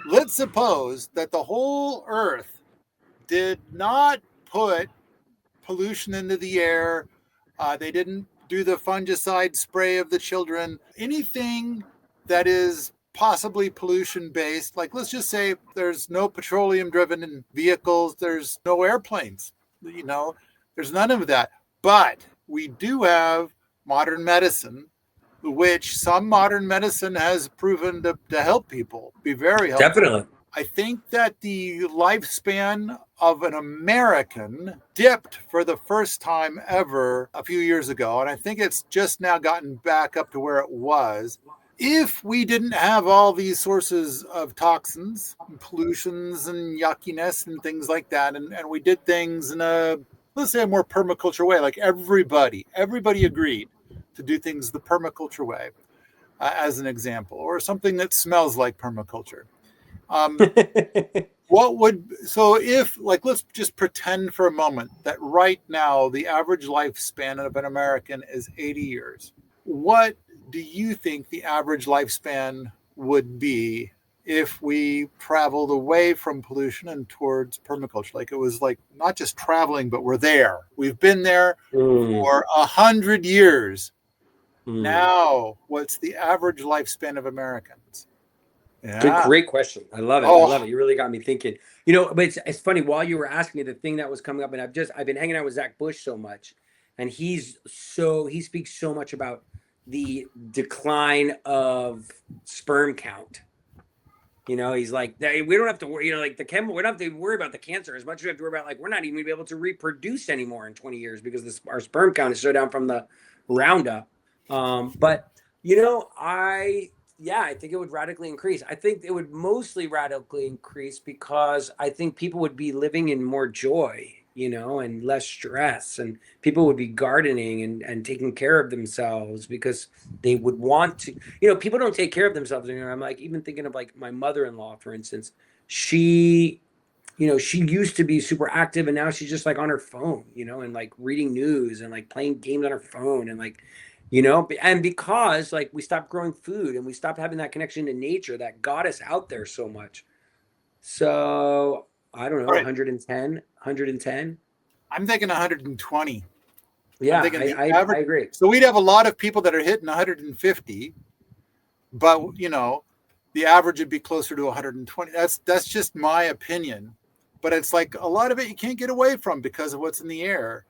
let's suppose that the whole earth did not put pollution into the air. They didn't do the fungicide spray of the children. Anything that is possibly pollution based, like let's just say there's no petroleum driven vehicles, there's no airplanes, you know, there's none of that. But we do have modern medicine, which some modern medicine has proven to help people, be very helpful. Definitely. I think that the lifespan of an American dipped for the first time ever a few years ago. And I think it's just now gotten back up to where it was. If we didn't have all these sources of toxins, and pollutions, and yuckiness, and things like that, and we did things in a, let's say, a more permaculture way, like everybody agreed to do things the permaculture way, as an example, or something that smells like permaculture. Um, what would, so if, like, let's just pretend for a moment that right now the average lifespan of an American is 80 years. What do you think the average lifespan would be if we traveled away from pollution and towards permaculture? Like it was like not just traveling, but we're there. We've been there Mm, for 100 years. mm. Now, what's the average lifespan of Americans? Good, Yeah. great question. I love it. I love Oh, it. You really got me thinking. You know, but it's funny while you were asking me the thing that was coming up, and I've been hanging out with Zach Bush so much, and he speaks so much about the decline of sperm count. You know, he's like, we don't have to worry, you know, like we don't have to worry about the cancer as much as we have to worry about, like, we're not even gonna be able to reproduce anymore in 20 years because our sperm count is so down from the Roundup. But, you know, yeah, I think it would radically increase. I think it would mostly radically increase because I think people would be living in more joy, you know, and less stress, and people would be gardening and taking care of themselves because they would want to, you know, people don't take care of themselves anymore. I'm like, even thinking of like my mother-in-law, for instance. She, you know, she used to be super active and now she's just like on her phone, you know, and like reading news and like playing games on her phone and like, you know, and because like we stopped growing food and we stopped having that connection to nature that got us out there so much. So I don't know, all right. 110, 110. I'm thinking 120. I'm Yeah, thinking the I average. agree. So we'd have a lot of people that are hitting 150, but you know, the average would be closer to 120. That's just my opinion. But it's like a lot of it you can't get away from because of what's in the air.